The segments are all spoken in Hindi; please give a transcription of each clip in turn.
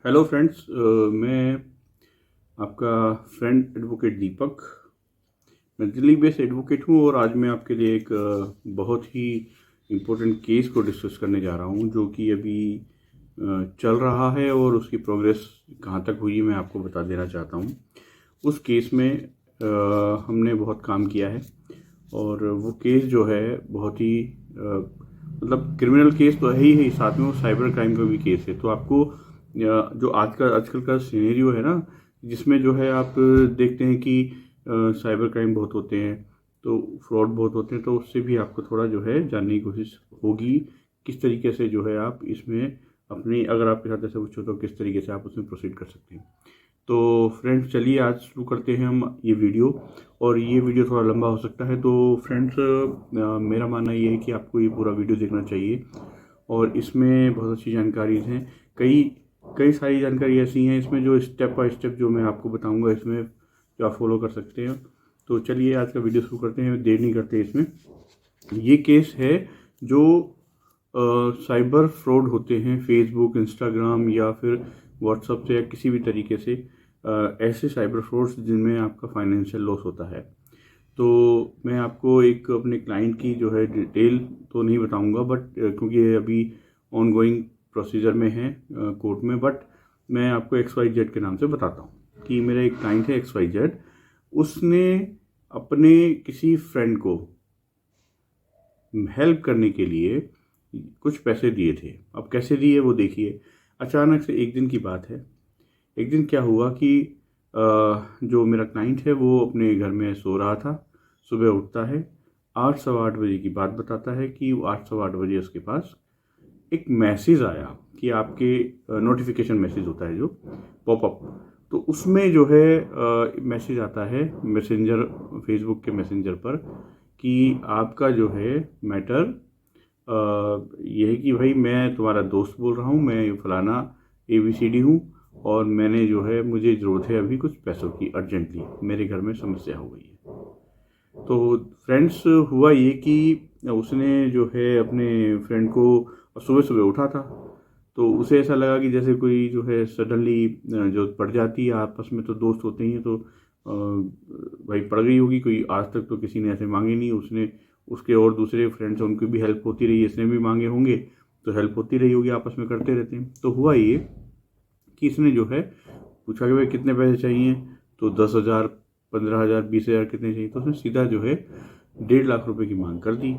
हेलो फ्रेंड्स, मैं आपका फ्रेंड एडवोकेट दीपक। मैं दिल्ली बेस्ड एडवोकेट हूँ और आज मैं आपके लिए एक बहुत ही इम्पोर्टेंट केस को डिस्कस करने जा रहा हूँ जो कि अभी चल रहा है और उसकी प्रोग्रेस कहाँ तक हुई मैं आपको बता देना चाहता हूँ। उस केस में हमने बहुत काम किया है और वो केस जो है बहुत ही मतलब क्रिमिनल केस तो है ही, साथ में वो साइबर क्राइम का भी केस है। तो आपको जो आजकल का सिनेरियो है ना, जिसमें जो है आप देखते हैं कि साइबर क्राइम बहुत होते हैं, तो फ्रॉड बहुत होते हैं, तो उससे भी आपको थोड़ा जो है जानने की कोशिश होगी किस तरीके से जो है आप इसमें अपनी, अगर आपके साथ ऐसा कुछ हो तो किस तरीके से आप उसमें प्रोसीड कर सकते हैं। तो फ्रेंड्स चलिए आज शुरू करते हैं हम ये वीडियो। और ये वीडियो थोड़ा लंबा हो सकता है, तो फ्रेंड्स मेरा मानना ये है कि आपको ये पूरा वीडियो देखना चाहिए और इसमें बहुत अच्छी जानकारी हैं। कई कई सारी जानकारी ऐसी हैं इसमें जो स्टेप बाय स्टेप जो मैं आपको बताऊंगा इसमें, जो आप फॉलो कर सकते हैं। तो चलिए आज का वीडियो शुरू करते हैं, देर नहीं करते इसमें। ये केस है जो साइबर फ्रॉड होते हैं फेसबुक, इंस्टाग्राम या फिर व्हाट्सएप से या किसी भी तरीके से, ऐसे साइबर फ्रॉड्स जिनमें आपका फाइनेंशियल लॉस होता है। तो मैं आपको एक अपने क्लाइंट की जो है डिटेल तो नहीं बताऊंगा, बट क्योंकि ये अभी ऑन गोइंग प्रोसीजर में है कोर्ट में, बट मैं आपको XYZ के नाम से बताता हूँ कि मेरा एक क्लाइंट है XYZ। उसने अपने किसी फ्रेंड को हेल्प करने के लिए कुछ पैसे दिए थे। अब कैसे दिए वो देखिए। अचानक से एक दिन की बात है, एक दिन क्या हुआ कि जो मेरा क्लाइंट है वो अपने घर में सो रहा था। सुबह उठता है, 8 सवा 8 बजे की बात बताता है कि वो 8 सवा 8 बजे उसके पास एक मैसेज आया कि आपके नोटिफिकेशन मैसेज होता है जो पॉपअप, तो उसमें जो है मैसेज आता है मैसेंजर, फेसबुक के मैसेंजर पर कि आपका जो है मैटर ये है कि भाई मैं तुम्हारा दोस्त बोल रहा हूँ, मैं फलाना ABCD हूँ और मैंने जो है मुझे ज़रूरत है अभी कुछ पैसों की, अर्जेंटली मेरे घर में समस्या हो गई है। तो फ्रेंड्स हुआ ये कि उसने जो है अपने फ्रेंड को, सुबह सुबह उठा था तो उसे ऐसा लगा कि जैसे कोई जो है सडनली जो पड़ जाती है, आपस में तो दोस्त होते ही हैं, तो भाई पड़ गई होगी कोई। आज तक तो किसी ने ऐसे मांगे नहीं, उसने उसके और दूसरे फ्रेंड्स हैं उनकी भी हेल्प होती रही, इसने भी मांगे होंगे तो हेल्प होती रही होगी, आपस में करते रहते हैं। तो हुआ ये कि इसने जो है पूछा कि भाई कितने पैसे चाहिए, तो 10,000, 15,000, 20,000 कितने चाहिए, तो उसने सीधा जो है 1.5 लाख रुपए की मांग कर दी।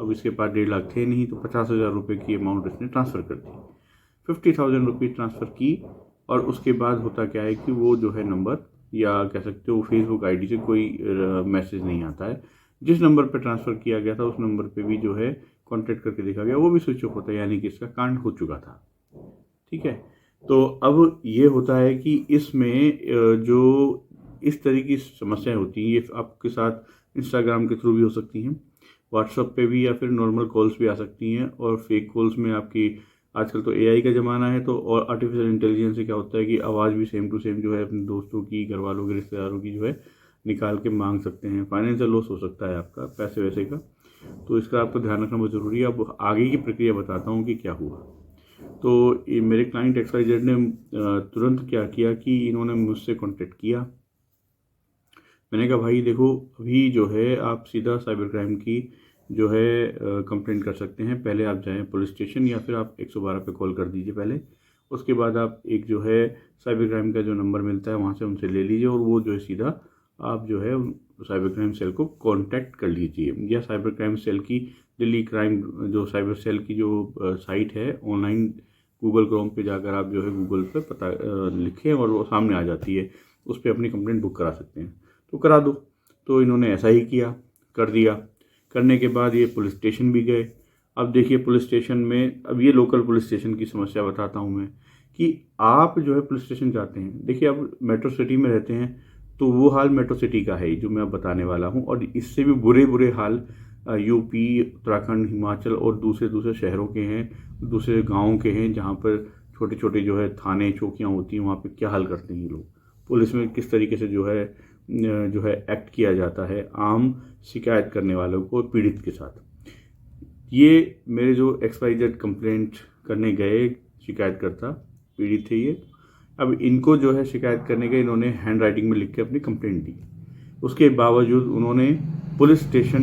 अब इसके पास 1.5 लाख थे नहीं, तो 50,000 रुपये की अमाउंट इसने ट्रांसफ़र कर दी। 50,000 रुपये ट्रांसफ़र की और उसके बाद होता क्या है कि वो जो है नंबर, या कह सकते हो फेसबुक आईडी से कोई मैसेज नहीं आता है। जिस नंबर पर ट्रांसफ़र किया गया था उस नंबर पे भी जो है कांटेक्ट करके देखा गया, वो भी स्विच ऑफ होता है, यानी कि इसका कांड हो चुका था। ठीक है। तो अब ये होता है कि इसमें जो इस तरह की समस्याएं होती हैं, ये आपके साथ इंस्टाग्राम के थ्रू भी हो सकती हैं, व्हाट्सएप पे भी, या फिर नॉर्मल कॉल्स भी आ सकती हैं। और फेक कॉल्स में आपकी, आजकल तो AI का ज़माना है, तो और आर्टिफिशियल इंटेलिजेंस से क्या होता है कि आवाज़ भी सेम टू सेम जो है अपने दोस्तों की, घर वालों की, रिश्तेदारों की जो है निकाल के मांग सकते हैं। फाइनेंशियल लॉस हो सकता है आपका पैसे वैसे का, तो इसका आपको ध्यान रखना बहुत ज़रूरी है। अब आगे की प्रक्रिया बताता हूँ कि क्या हुआ। तो ये मेरे क्लाइंट XYZ ने तुरंत क्या किया कि इन्होंने मुझसे कांटेक्ट किया। मैंने कहा भाई देखो, अभी जो है आप सीधा साइबर क्राइम की जो है कंप्लेंट कर सकते हैं। पहले आप जाएं पुलिस स्टेशन या फिर आप 112 पे कॉल कर दीजिए पहले। उसके बाद आप एक जो है साइबर क्राइम का जो नंबर मिलता है वहाँ से उनसे ले लीजिए और वो जो है सीधा आप जो है साइबर क्राइम सेल को कांटेक्ट कर लीजिए, या साइबर क्राइम सेल की दिल्ली क्राइम जो साइबर सेल की जो साइट है ऑनलाइन, गूगल क्रोम पे जाकर आप जो है गूगल पे पता लिखें और वो सामने आ जाती है, उस पर अपनी कंप्लेंट बुक करा सकते हैं, तो करा दो। तो इन्होंने ऐसा ही किया, कर दिया। करने के बाद ये पुलिस स्टेशन भी गए। अब देखिए पुलिस स्टेशन में, अब ये लोकल पुलिस स्टेशन की समस्या बताता हूँ मैं कि आप जो है पुलिस स्टेशन जाते हैं, देखिए अब मेट्रो सिटी में रहते हैं तो वो हाल मेट्रो सिटी का है जो मैं अब बताने वाला हूँ, और इससे भी बुरे बुरे हाल यूपी, उत्तराखंड, हिमाचल और दूसरे दूसरे शहरों के हैं, दूसरे गाँव के हैं, जहाँ पर छोटे छोटे जो है थाने चौकियाँ होती हैं, वहाँ पे क्या हाल करते हैं ये लोग, पुलिस में किस तरीके से जो है एक्ट किया जाता है आम शिकायत करने वालों को, पीड़ित के साथ। ये मेरे जो XYZ कंप्लेंट करने गए शिकायतकर्ता, पीड़ित थे ये, अब इनको जो है शिकायत करने के इन्होंने हैंड राइटिंग में लिख के अपनी कंप्लेंट दी। उसके बावजूद उन्होंने पुलिस स्टेशन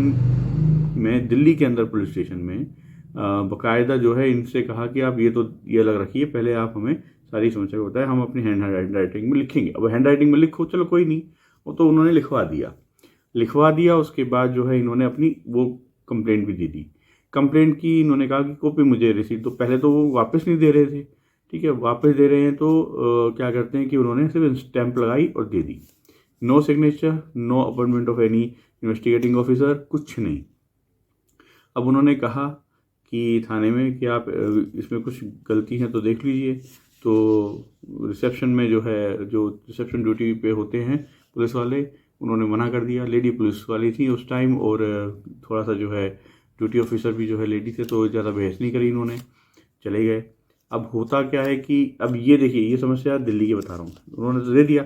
में, दिल्ली के अंदर पुलिस स्टेशन में बाकायदा जो है इनसे कहा कि आप ये अलग रखिए, पहले आप हमें सारी समस्या को बताएं, हम अपनी हैंड राइटिंग में लिखेंगे। अब हैंड राइटिंग में लिखो, चलो कोई नहीं, वो तो उन्होंने लिखवा दिया। उसके बाद जो है इन्होंने अपनी वो कंप्लेंट भी दे दी। कंप्लेंट की, इन्होंने कहा कि कॉपी मुझे रिसीट, तो पहले तो वो वापस नहीं दे रहे थे, ठीक है, वापस दे रहे हैं तो क्या करते हैं कि उन्होंने सिर्फ स्टैंप लगाई और दे दी। No signature, no appointment of any investigating officer, कुछ नहीं। अब उन्होंने कहा कि थाने में कि आप इसमें कुछ गलती है तो देख लीजिए। तो रिसेप्शन में जो है, जो रिसेप्शन ड्यूटी पे होते हैं पुलिस वाले, उन्होंने मना कर दिया। लेडी पुलिस वाली थी उस टाइम, और थोड़ा सा जो है ड्यूटी ऑफिसर भी जो है लेडी थे, तो ज़्यादा बहस नहीं करी, इन्होंने चले गए। अब होता क्या है कि अब ये देखिए, ये समस्या दिल्ली की बता रहा हूँ, उन्होंने तो दे दिया।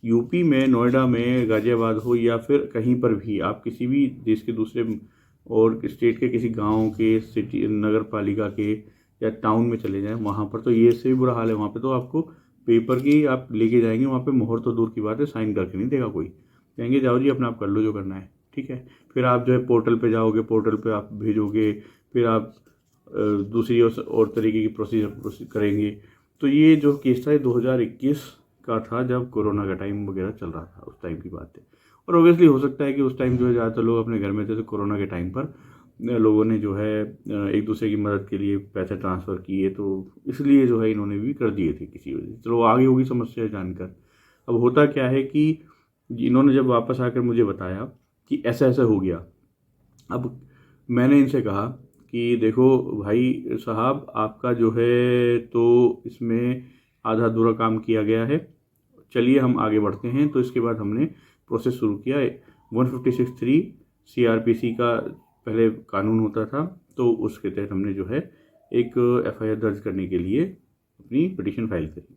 यूपी में, नोएडा में, गाजियाबाद हो या फिर कहीं पर भी, आप किसी भी देश के दूसरे और स्टेट के किसी गांव के, सिटी, नगर पालिका के या टाउन में चले जाएं, वहाँ पर तो ये से भी बुरा हाल है। वहाँ पे तो आपको पेपर की आप लेके जाएंगे, वहाँ पे मोहर तो दूर की बात है, साइन करके नहीं देगा कोई, कहेंगे जाओ जी अपना आप कर लो जो करना है, ठीक है। फिर आप जो है पोर्टल पे जाओगे, पोर्टल पे आप भेजोगे, फिर आप दूसरी और तरीके की प्रोसीजर करेंगे। तो ये जो केस था, 2021 का था, जब कोरोना का टाइम वगैरह चल रहा था, उस टाइम की बात है। और ऑब्वियसली हो सकता है कि उस टाइम जो है ज़्यादातर लोग अपने घर में थे, तो कोरोना के टाइम पर लोगों ने जो है एक दूसरे की मदद के लिए पैसे ट्रांसफ़र किए, तो इसलिए जो है इन्होंने भी कर दिए थे किसी वजह से। चलो आगे होगी समस्या जानकर। अब होता क्या है कि इन्होंने जब वापस आकर मुझे बताया कि ऐसा ऐसा हो गया, अब मैंने इनसे कहा कि देखो भाई साहब, आपका जो है तो इसमें आधा अधूरा काम किया गया है, चलिए हम आगे बढ़ते हैं। तो इसके बाद हमने प्रोसेस शुरू किया। 156(3) CRPC का पहले कानून होता था, तो उसके तहत हमने जो है एक FIR दर्ज करने के लिए अपनी पिटीशन फाइल करी।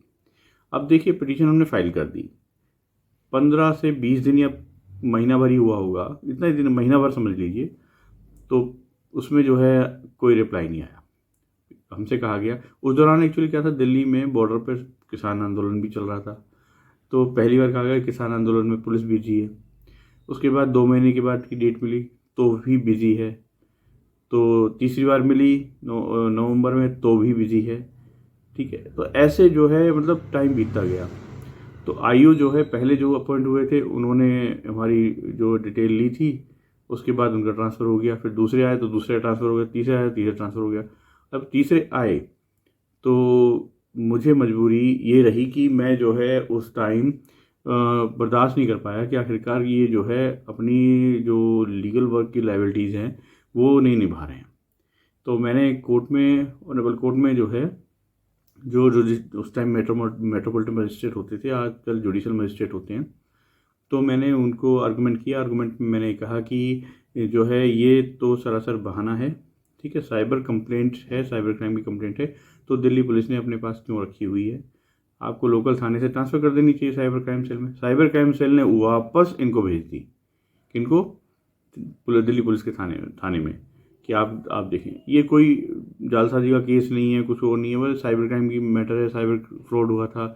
अब देखिए, पिटीशन हमने फाइल कर दी, 15 से 20 दिन या महीना भर ही हुआ होगा, इतना ही दिन, महीना भर समझ लीजिए। तो उसमें जो है कोई रिप्लाई नहीं आया। हमसे कहा गया, उस दौरान एक्चुअली क्या था, दिल्ली में बॉर्डर पर किसान आंदोलन भी चल रहा था। तो पहली बार कहा गया किसान आंदोलन में पुलिस बिजी है। उसके बाद 2 महीने के बाद की डेट मिली तो भी बिजी है। तो तीसरी बार मिली नवंबर में, तो भी बिजी है, ठीक है। तो ऐसे जो है मतलब टाइम बीतता गया। तो आईओ जो है पहले जो अपॉइंट हुए थे, उन्होंने हमारी जो डिटेल ली थी, उसके बाद उनका ट्रांसफ़र हो गया। फिर दूसरे आए तो दूसरे ट्रांसफ़र हो गया, तीसरे आए तीसरे ट्रांसफ़र हो गया। अब तीसरे आए तो मुझे मजबूरी ये रही कि मैं जो है उस टाइम बर्दाश्त नहीं कर पाया कि आखिरकार ये जो है अपनी जो लीगल वर्क की लायबिलिटीज़ हैं वो नहीं निभा रहे हैं। तो मैंने कोर्ट में, ऑनरेबल कोर्ट में जो है, जो उस टाइम मेट्रोपॉलिटन मजिस्ट्रेट होते थे, आजकल जुडिशल मजिस्ट्रेट होते हैं, तो मैंने उनको आर्गूमेंट किया। आर्गूमेंट में मैंने कहा कि जो है ये तो सरासर बहाना है, ठीक है, साइबर कंप्लेंट है, साइबर क्राइम की कंप्लेंट है, तो दिल्ली पुलिस ने अपने पास क्यों रखी हुई है, आपको लोकल थाने से ट्रांसफ़र कर देनी चाहिए साइबर क्राइम सेल में। साइबर क्राइम सेल ने वापस इनको भेज दी, किनको, दिल्ली पुलिस के थाने में, कि आप देखें, ये कोई जालसाजी का केस नहीं है, कुछ और नहीं है, बस साइबर क्राइम की मैटर है, साइबर फ्रॉड हुआ था।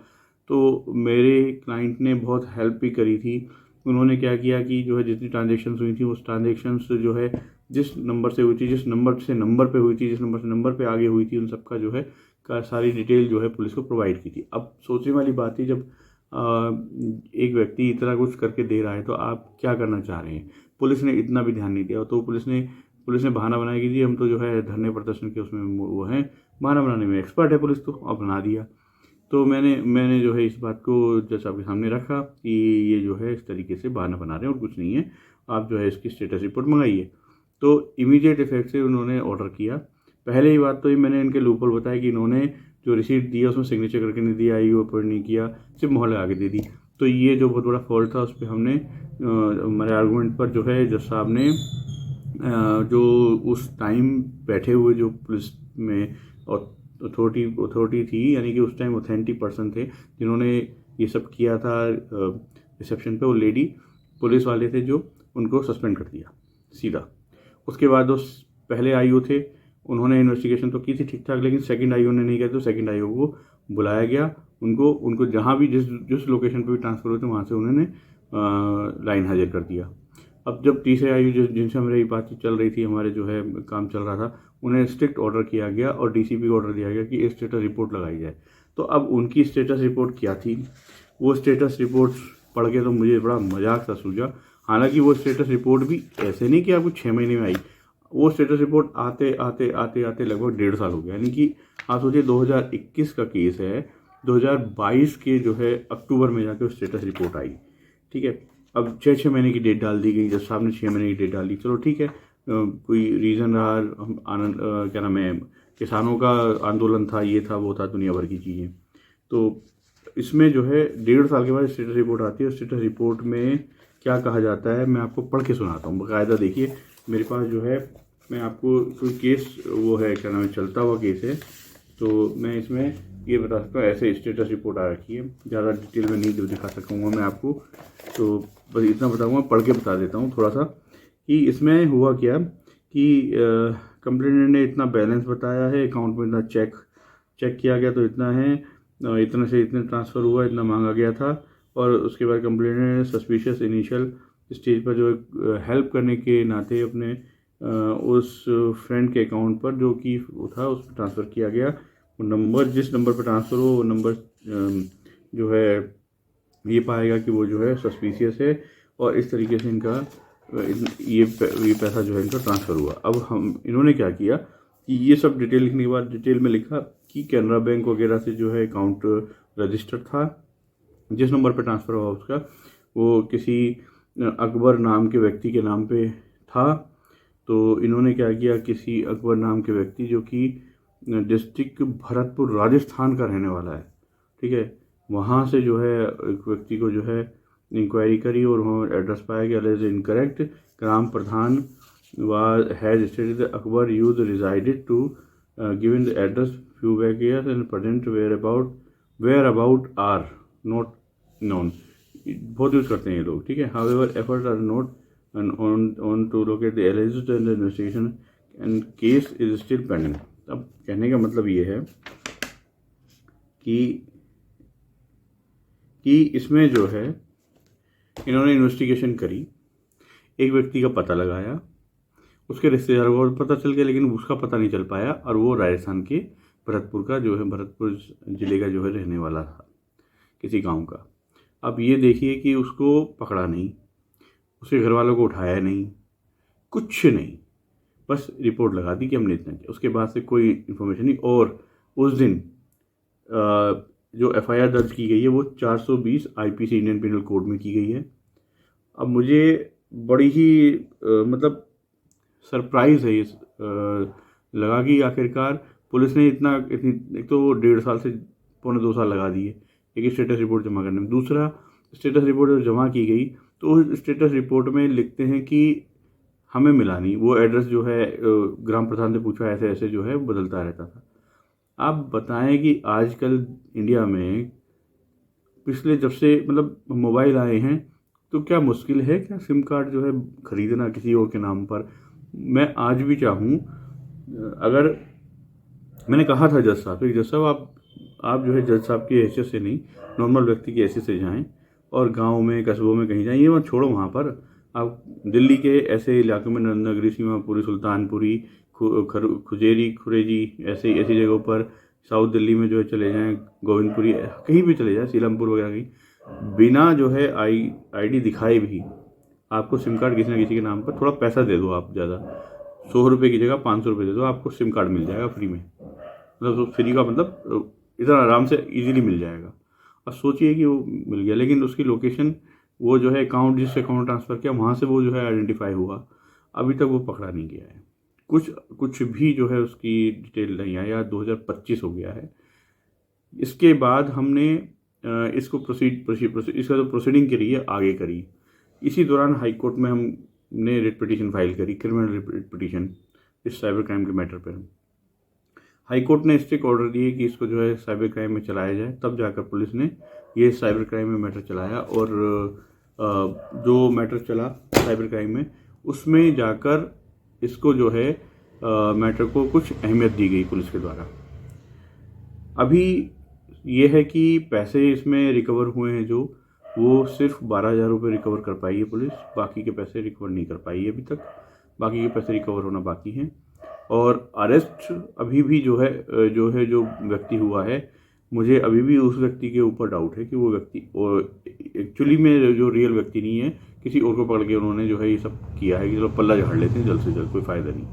तो मेरे क्लाइंट ने बहुत हेल्प भी करी थी। उन्होंने क्या किया कि जो है जितनी ट्रांजेक्शन्स हुई थी, उस ट्रांजेक्शन्स जो है जिस नंबर से हुई थी, जिस नंबर से नंबर पे हुई थी, जिस नंबर से नंबर पे आगे हुई थी, उन सबका जो है सारी डिटेल जो है पुलिस को प्रोवाइड की थी। अब सोचने वाली बात है, जब एक व्यक्ति इतना कुछ करके दे रहा है तो आप क्या करना चाह रहे हैं। पुलिस ने इतना भी ध्यान नहीं दिया, तो पुलिस ने बहाना बनाया कि जी हम तो जो है धरने प्रदर्शन के उसमें वो हैं, बहाना बनाने में एक्सपर्ट है पुलिस, तो अब बना दिया। तो मैंने जो है इस बात को जज साहब के सामने रखा कि ये जो है इस तरीके से बहाना बना रहे हैं और कुछ नहीं है, आप जो है इसकी स्टेटस रिपोर्ट मंगाइए। तो इमीडिएट इफेक्ट से उन्होंने ऑर्डर किया। पहले ही बात तो ये मैंने इनके लूपहोल बताया कि इन्होंने जो रिसीट दिया उसमें सिग्नेचर करके नहीं दिया, आईओ अपॉइंट नहीं किया, सिर्फ मोहर लगा के दे दी। तो ये जो बहुत बड़ा फॉल्ट था, उस पर हमने हमारे आर्गूमेंट पर जो है जज साहब ने जो उस टाइम बैठे हुए जो पुलिस में अथॉरिटी थी, यानी कि उस टाइम ऑथेंटिक पर्सन थे जिन्होंने ये सब किया था रिसेप्शन पे, वो लेडी पुलिस वाले थे, जो उनको सस्पेंड कर दिया सीधा। उसके बाद उस पहले आईओ थे, उन्होंने इन्वेस्टिगेशन तो की थी ठीक ठाक, लेकिन सेकंड आईओ ने नहीं किया, तो सेकंड आईओ को बुलाया गया उनको उनको जहाँ भी जिस लोकेशन पे भी ट्रांसफ़र होते वहाँ से उन्होंने लाइन हाजिर कर दिया। अब जब तीसरे आयु जिनसे हमारी बातचीत चल रही थी, हमारे जो है काम चल रहा था, उन्हें स्ट्रिक्ट ऑर्डर किया गया और डीसीपी को ऑर्डर दिया गया कि स्टेटस रिपोर्ट लगाई जाए। तो अब उनकी स्टेटस रिपोर्ट क्या थी, वो स्टेटस रिपोर्ट पढ़ के तो मुझे बड़ा मजाक सा सूझा। हालांकि वो स्टेटस रिपोर्ट भी ऐसे नहीं कि आपको 6 महीने में आई, वो स्टेटस रिपोर्ट आते आते आते आते लगभग 1.5 साल हो गया। यानी कि आप सोचिए 2021 का केस है, 2022 के जो है अक्टूबर में जाके स्टेटस रिपोर्ट आई। ठीक है, अब 6 महीने की डेट डाल दी गई, जज साहब ने 6 महीने की डेट डाल दी, चलो ठीक है, कोई रीज़न रहा, आनंद क्या नाम है, किसानों का आंदोलन था, ये था वो था, दुनिया भर की चीज़ें। तो इसमें जो है 1.5 साल के बाद स्टेटस रिपोर्ट आती है। स्टेटस रिपोर्ट में क्या कहा जाता है मैं आपको पढ़ के सुनाता हूँ बाकायदा। देखिए मेरे पास जो है, मैं आपको कोई केस वो है क्या नाम है, चलता हुआ केस है, तो मैं इसमें ये बता सकता हूँ। ऐसे स्टेटस रिपोर्ट आ रखी है, ज़्यादा डिटेल में नहीं दिखा सकूँगा मैं आपको, तो बस इतना बताऊँगा, पढ़ के बता देता हूँ थोड़ा सा कि इसमें हुआ क्या कि कंप्लेनेंट ने इतना बैलेंस बताया है, अकाउंट में इतना चेक किया गया तो इतना है, इतने से इतने ट्रांसफ़र हुआ, इतना मांगा गया था। और उसके बाद कंप्लेनेंट ने सस्पिशियस इनिशियल स्टेज पर जो हेल्प करने के नाते अपने उस फ्रेंड के अकाउंट पर जो कि वो था उस पर ट्रांसफ़र किया गया। वो नंबर, जिस नंबर पर ट्रांसफ़र हो वो नंबर जो है ये पाएगा कि वो जो है सस्पिशियस है, और इस तरीके से इनका ये पैसा जो है इनका ट्रांसफ़र हुआ। अब इन्होंने क्या किया कि ये सब डिटेल लिखने के बाद डिटेल में लिखा कि कैनरा बैंक वगैरह से जो है अकाउंट रजिस्टर्ड था, जिस नंबर पर ट्रांसफ़र हुआ उसका वो किसी अकबर नाम के व्यक्ति के नाम पे था। तो इन्होंने क्या किया, किसी अकबर नाम के व्यक्ति जो कि डिस्ट्रिक्ट भरतपुर राजस्थान का रहने वाला है, ठीक है, वहाँ से जो है एक व्यक्ति को जो है इंक्वायरी करी और वहाँ एड्रेस पाया गया as incorrect. Gram pradhan has stated Akbar use resided to given the address few back years and present where about are not known. बहुत यूज़ करते हैं ये लोग, ठीक है। However efforts are not on to locate the alleged and the investigation and case is still pending। अब कहने का मतलब ये है कि इसमें जो है इन्होंने इन्वेस्टिगेशन करी, एक व्यक्ति का पता लगाया, उसके रिश्तेदारों को पता चल गया लेकिन उसका पता नहीं चल पाया, और वो राजस्थान के भरतपुर का जो है, भरतपुर ज़िले का जो है रहने वाला था, किसी गांव का। अब ये देखिए कि उसको पकड़ा नहीं, उसके घर वालों को उठाया नहीं, कुछ नहीं, बस रिपोर्ट लगा दी कि हमने इतना किया। उसके बाद से कोई इन्फॉर्मेशन नहीं। और उस दिन जो एफआईआर दर्ज की गई है वो 420 आईपीसी इंडियन पिनल कोड में की गई है। अब मुझे बड़ी ही मतलब सरप्राइज़ है ये लगा कि आखिरकार पुलिस ने इतनी एक तो 1.5 साल से 1.25 साल लगा दिए एक स्टेटस रिपोर्ट जमा करने में। दूसरा, स्टेटस रिपोर्ट जब जमा की गई तो स्टेटस रिपोर्ट में लिखते हैं कि हमें मिला नहीं, वो एड्रेस जो है ग्राम प्रधान से पूछा, ऐसे ऐसे जो है बदलता रहता था। आप बताएं कि आजकल इंडिया में पिछले जब से मतलब मोबाइल आए हैं तो क्या मुश्किल है क्या सिम कार्ड जो है ख़रीदना किसी और के नाम पर। मैं आज भी चाहूँ, अगर मैंने कहा था जज साहब आप जो है जज साहब की हैसियत से नहीं, नॉर्मल व्यक्ति की हैसियत से जाएं और गांव में कस्बों में कहीं जाएं, ये मत छोड़ो वहाँ पर। आप दिल्ली के ऐसे इलाकों में, नगरी सीमापुरी, सुल्तानपुरी, खुजेरी, खुरेजी, ऐसी जगहों पर, साउथ दिल्ली में जो है चले जाएं, गोविंदपुरी, कहीं भी चले जाएं, सीलमपुर वगैरह कहीं, बिना जो है आईडी दिखाए भी आपको सिम कार्ड किसी न किसी के नाम पर, थोड़ा पैसा दे दो आप, ज़्यादा 100 रुपये की जगह 500 रुपये दे दो, आपको सिम कार्ड मिल जाएगा फ्री में। मतलब फ्री का मतलब इतना आराम से इजीली मिल जाएगा। और सोचिए कि वो मिल गया, लेकिन उसकी लोकेशन, वो जो है अकाउंट, जिससे अकाउंट ट्रांसफ़र किया वहाँ से वो जो है आइडेंटिफाई हुआ, अभी तक वो पकड़ा नहीं गया है। कुछ भी जो है उसकी डिटेल नहीं आया। 2025 हो गया है। इसके बाद हमने इसको इसका जो प्रोसीडिंग करी है आगे करी। इसी दौरान हाई कोर्ट में हमने रिट पिटीशन फाइल करी, क्रिमिनल रिट पिटीशन, इस साइबर क्राइम के मैटर पर। हाई कोर्ट ने स्ट्रिक्ट ऑर्डर दिए कि इसको जो है साइबर क्राइम में चलाया जाए, तब जाकर पुलिस ने ये साइबर क्राइम में मैटर चलाया। और जो मैटर चला साइबर क्राइम में, उसमें जाकर इसको जो है मैटर को कुछ अहमियत दी गई पुलिस के द्वारा। अभी ये है कि पैसे इसमें रिकवर हुए हैं जो, वो सिर्फ 12,000 रुपये रिकवर कर पाई है पुलिस, बाकी के पैसे रिकवर नहीं कर पाई है अभी तक, बाकी के पैसे रिकवर होना बाकी हैं। और अरेस्ट अभी भी जो व्यक्ति हुआ है, मुझे अभी भी उस व्यक्ति के ऊपर डाउट है कि वो व्यक्ति एक्चुअली में जो रियल व्यक्ति नहीं है, किसी और को पकड़ के उन्होंने जो है ये सब किया है कि चलो पल्ला झाड़ लेते हैं जल्द से जल्द, कोई फ़ायदा नहीं।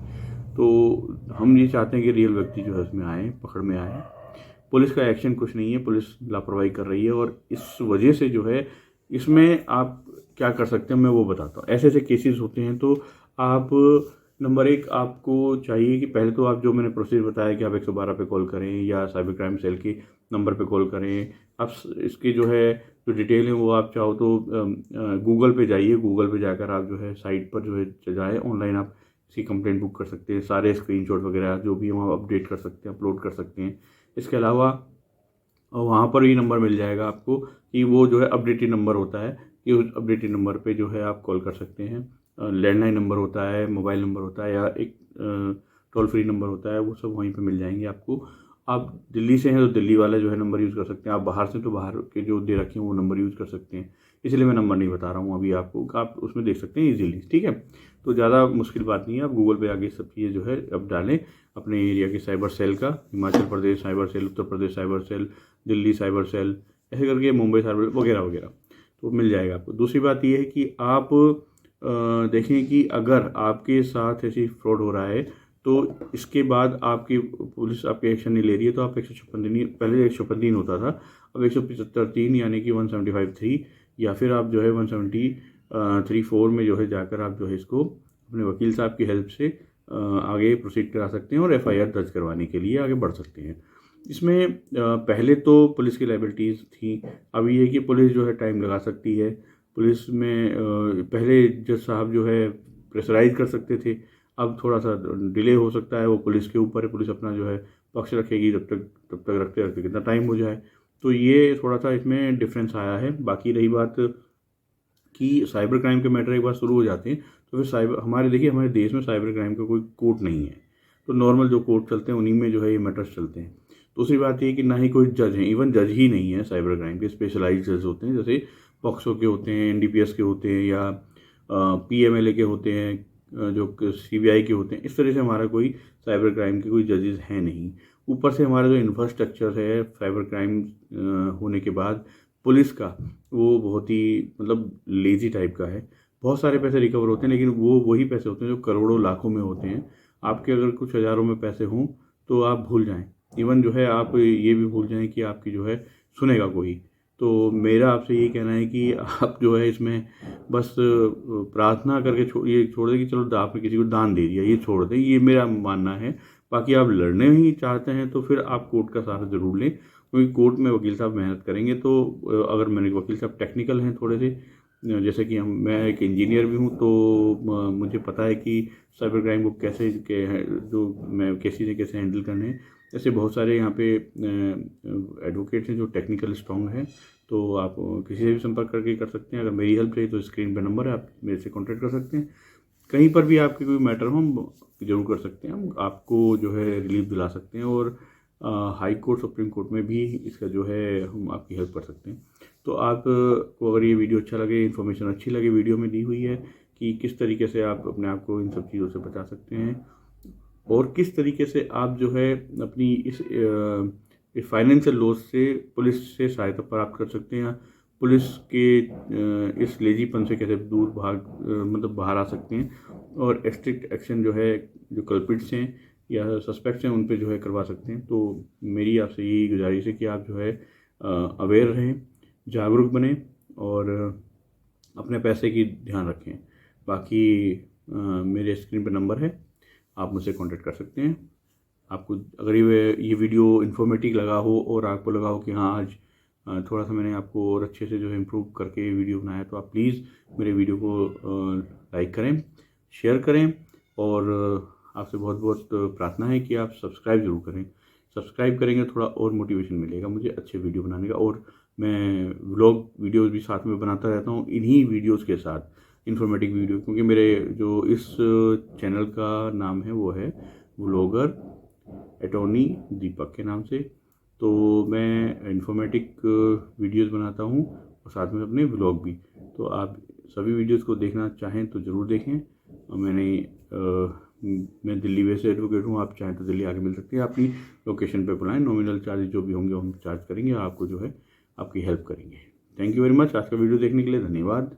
तो हम ये चाहते हैं कि रियल व्यक्ति जो है उसमें आए, पकड़ में आए। पुलिस का एक्शन कुछ नहीं है, पुलिस लापरवाही कर रही है, और इस वजह से जो है इसमें आप क्या कर सकते हैं मैं वो बताता हूँ। ऐसे ऐसे केसेस होते हैं, तो आप नंबर एक आपको चाहिए कि पहले तो आप जो मैंने प्रोसीजर बताया कि आप 112 पे कॉल करें या साइबर क्राइम सेल के नंबर पे कॉल करें। आप इसकी जो है जो डिटेल है वो आप चाहो तो गूगल पे जाइए, गूगल पे जाकर आप जो है साइट पर जो है जाए, ऑनलाइन आप इसकी कंप्लेंट बुक कर सकते हैं, सारे स्क्रीनशॉट वगैरह जो भी हम अपडेट कर सकते हैं, अपलोड कर सकते हैं। इसके अलावा वहाँ पर ये नंबर मिल जाएगा आपको कि वो जो है अपडेटेड नंबर होता है, कि उस अपडेटेड नंबर पे जो है आप कॉल कर सकते हैं। लैंडलाइन नंबर होता है, मोबाइल नंबर होता है, या एक टोल फ्री नंबर होता है, वो सब वहीं पे मिल जाएंगे आपको। आप दिल्ली से हैं तो दिल्ली वाला जो है नंबर यूज़ कर सकते हैं, आप बाहर से तो बाहर के जो दे रखे हैं वो नंबर यूज़ कर सकते हैं। इसलिए मैं नंबर नहीं बता रहा हूँ अभी आपको, आप उसमें देख सकते हैं ईजिली, ठीक है। तो ज़्यादा मुश्किल बात नहीं है, आप गूगल पे आगे सब चीज़ें जो है अब डालें, अपने एरिया के साइबर सेल का, Himachal Pradesh cyber cell, Uttar Pradesh cyber cell, Delhi cyber cell, ऐसे करके मुंबई साइबर वगैरह वगैरह, तो मिल जाएगा आपको। दूसरी बात ये है कि आप देखें कि अगर आपके साथ ऐसी फ्रॉड हो रहा है तो इसके बाद आपकी पुलिस आपके एक्शन नहीं ले रही है, तो आप 156 दिन, पहले 156 होता था, अब 175(3) यानी कि 175(3), या फिर आप जो है 173(4) में जो है जाकर आप जो है इसको अपने वकील साहब की हेल्प से आगे प्रोसीड करा सकते हैं और FIR दर्ज करवाने के लिए आगे बढ़ सकते हैं। इसमें पहले तो पुलिस की लाइबिलिटीज़ थी, अब ये कि पुलिस जो है टाइम लगा सकती है। पुलिस में पहले जज साहब जो है प्रेशराइज कर सकते थे, अब थोड़ा सा डिले हो सकता है, वो पुलिस के ऊपर है, पुलिस अपना जो है पक्ष रखेगी, तब तक रखते रखते कितना टाइम हो जाए। तो ये थोड़ा सा इसमें डिफरेंस आया है। बाकी रही बात कि साइबर क्राइम के मैटर एक बार शुरू हो जाते हैं तो फिर हमारे देश में साइबर क्राइम का कोई कोर्ट नहीं है, तो नॉर्मल जो कोर्ट चलते हैं उन्हीं में जो है ये मैटर्स चलते हैं। दूसरी बात ये कि ना ही कोई जज है, इवन जज ही नहीं है साइबर क्राइम के, स्पेशलाइज्ड जज होते हैं, जैसे पॉक्सो के होते हैं, NDPS के होते हैं, या PMLA के होते हैं, जो CBI के होते हैं। इस तरह से हमारा कोई साइबर क्राइम के कोई जजेस हैं नहीं। ऊपर से हमारा जो इंफ्रास्ट्रक्चर है साइबर क्राइम होने के बाद पुलिस का, वो बहुत ही मतलब लेजी टाइप का है। बहुत सारे पैसे रिकवर होते हैं, लेकिन वो वही पैसे होते हैं जो करोड़ों लाखों में होते हैं। आपके अगर कुछ हज़ारों में पैसे हों तो आप भूल जाएं, इवन जो है आप ये भी भूल जाएं कि आपकी जो है सुनेगा कोई। तो मेरा आपसे यही कहना है कि आप जो है इसमें बस प्रार्थना करके ये छोड़ दें कि चलो आपने किसी को दान दे दिया, ये छोड़ दें, ये मेरा मानना है। बाकी आप लड़ने ही चाहते हैं तो फिर आप कोर्ट का सहारा ज़रूर लें, क्योंकि कोर्ट में वकील साहब मेहनत करेंगे। तो अगर मैंने वकील साहब टेक्निकल हैं थोड़े से, जैसे कि मैं एक इंजीनियर भी हूँ, तो मुझे पता है कि साइबर क्राइम को कैसे जो मैं केसेस कैसे हैंडल करने हैं। ऐसे बहुत सारे यहाँ पे एडवोकेट्स हैं जो टेक्निकल स्ट्रॉन्ग हैं, तो आप किसी से भी संपर्क करके कर सकते हैं। अगर मेरी हेल्प चाहिए तो स्क्रीन पे नंबर है, आप मेरे से कॉन्टैक्ट कर सकते हैं। कहीं पर भी आपके कोई मैटर हो हम जरूर कर सकते हैं, हम आपको जो है रिलीफ दिला सकते हैं, और हाई कोर्ट सुप्रीम कोर्ट में भी इसका जो है हम आपकी हेल्प कर सकते हैं। तो आप को अगर ये वीडियो अच्छा लगे, इन्फॉर्मेशन अच्छी लगे, वीडियो में दी हुई है कि किस तरीके से आप अपने आप को इन सब चीज़ों से बचा सकते हैं, और किस तरीके से आप जो है अपनी इस फाइनेंशियल लॉस से पुलिस से सहायता प्राप्त कर सकते हैं, पुलिस के इस लेजीपन से कैसे दूर मतलब बाहर आ सकते हैं, और स्ट्रिक्ट एक्शन जो है जो कल्प्रिट्स हैं या सस्पेक्ट्स हैं उन पे जो है करवा सकते हैं। तो मेरी आपसे यही गुजारिश है कि आप जो है अवेयर रहें, जागरूक बने, और अपने पैसे की ध्यान रखें। बाकी मेरे स्क्रीन पर नंबर है, आप मुझसे कांटेक्ट कर सकते हैं। आपको अगर ये वीडियो इन्फॉर्मेटिव लगा हो और आपको लगा हो कि हाँ आज थोड़ा सा मैंने आपको और अच्छे से जो है इम्प्रूव करके वीडियो बनाया, तो आप प्लीज़ मेरे वीडियो को लाइक करें, शेयर करें, और आपसे बहुत बहुत प्रार्थना है कि आप सब्सक्राइब ज़रूर करें। सब्सक्राइब करेंगे थोड़ा और मोटिवेशन मिलेगा मुझे अच्छे वीडियो बनाने का, और मैं व्लॉग वीडियोस भी साथ में बनाता रहता हूँ इन्हीं वीडियोस के साथ, इन्फॉर्मेटिव वीडियो, क्योंकि मेरे जो इस चैनल का नाम है वो है व्लॉगर अटॉर्नी दीपक के नाम से। तो मैं इन्फॉर्मेटिक वीडियोस बनाता हूँ और साथ में अपने व्लॉग भी। तो आप सभी वीडियोस को देखना चाहें तो ज़रूर देखें। और मैं दिल्ली बेस्ड एडवोकेट हूँ, आप चाहें तो दिल्ली आके मिल सकते हैं। अपनी लोकेशन पे बुलाएं, नॉमिनल चार्ज जो भी होंगे हम चार्ज करेंगे, आपको जो है आपकी हेल्प करेंगे। Thank you very much. आज का वीडियो देखने के लिए धन्यवाद।